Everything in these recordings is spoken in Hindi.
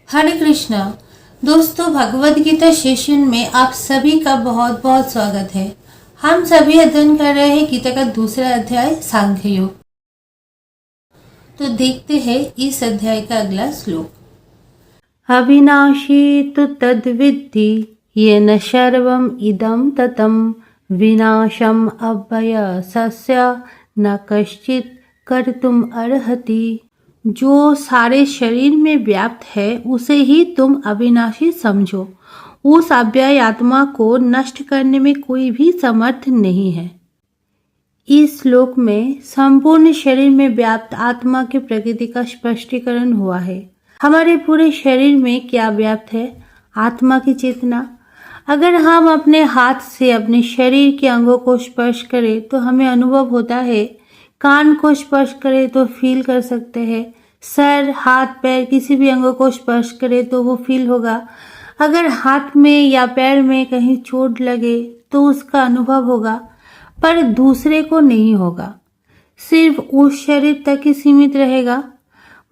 हरे कृष्णा। दोस्तों, भगवद गीता सेशन में आप सभी का बहुत बहुत स्वागत है। हम सभी अध्ययन कर रहे हैं गीता का दूसरा अध्याय सांख्य योग। तो देखते हैं इस अध्याय का अगला श्लोक। अविनाशी तु तद्विद्धि येन सर्वम इदं ततं विनाशम अव्ययस्य न कश्चित् कर्तुम अर्हति। जो सारे शरीर में व्याप्त है उसे ही तुम अविनाशी समझो। उस अव्यय आत्मा को नष्ट करने में कोई भी समर्थ नहीं है। इस श्लोक में संपूर्ण शरीर में व्याप्त आत्मा की प्रकृति का स्पष्टीकरण हुआ है। हमारे पूरे शरीर में क्या व्याप्त है? आत्मा की चेतना। अगर हम अपने हाथ से अपने शरीर के अंगों को स्पर्श करें तो हमें अनुभव होता है। कान को स्पर्श करें तो फील कर सकते हैं। सर, हाथ, पैर किसी भी अंगों को स्पर्श करें तो वो फील होगा। अगर हाथ में या पैर में कहीं चोट लगे तो उसका अनुभव होगा, पर दूसरे को नहीं होगा। सिर्फ उस शरीर तक ही सीमित रहेगा।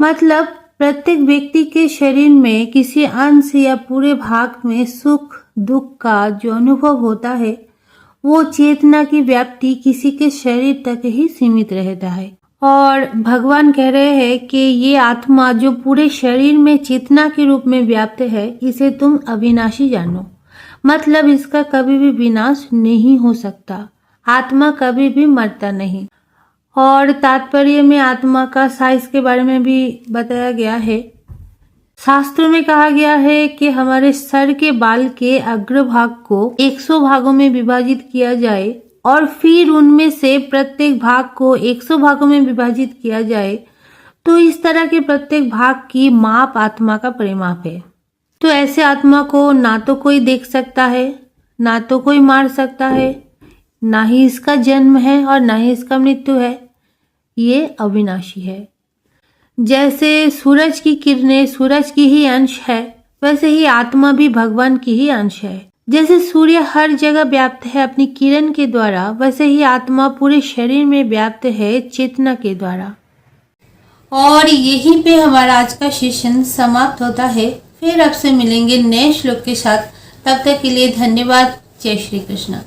मतलब प्रत्येक व्यक्ति के शरीर में किसी अंश या पूरे भाग में सुख दुख का जो अनुभव होता है वो चेतना की व्याप्ति किसी के शरीर तक ही सीमित रहता है। और भगवान कह रहे हैं कि ये आत्मा जो पूरे शरीर में चेतना के रूप में व्याप्त है, इसे तुम अविनाशी जानो। मतलब इसका कभी भी विनाश नहीं हो सकता। आत्मा कभी भी मरता नहीं। और तात्पर्य में आत्मा का साइज के बारे में भी बताया गया है। शास्त्रों में कहा गया है कि हमारे सर के बाल के अग्रभाग को 100 भागों में विभाजित किया जाए और फिर उनमें से प्रत्येक भाग को 100 भागों में विभाजित किया जाए तो इस तरह के प्रत्येक भाग की माप आत्मा का परिमाप है। तो ऐसे आत्मा को ना तो कोई देख सकता है, ना तो कोई मार सकता है, ना ही इसका जन्म है और ना ही इसका मृत्यु है। ये अविनाशी है। जैसे सूरज की किरणें सूरज की ही अंश है, वैसे ही आत्मा भी भगवान की ही अंश है। जैसे सूर्य हर जगह व्याप्त है अपनी किरण के द्वारा, वैसे ही आत्मा पूरे शरीर में व्याप्त है चेतना के द्वारा। और यहीं पे हमारा आज का सेशन समाप्त होता है। फिर आपसे मिलेंगे नए श्लोक के साथ। तब तक के लिए धन्यवाद। जय श्री कृष्ण।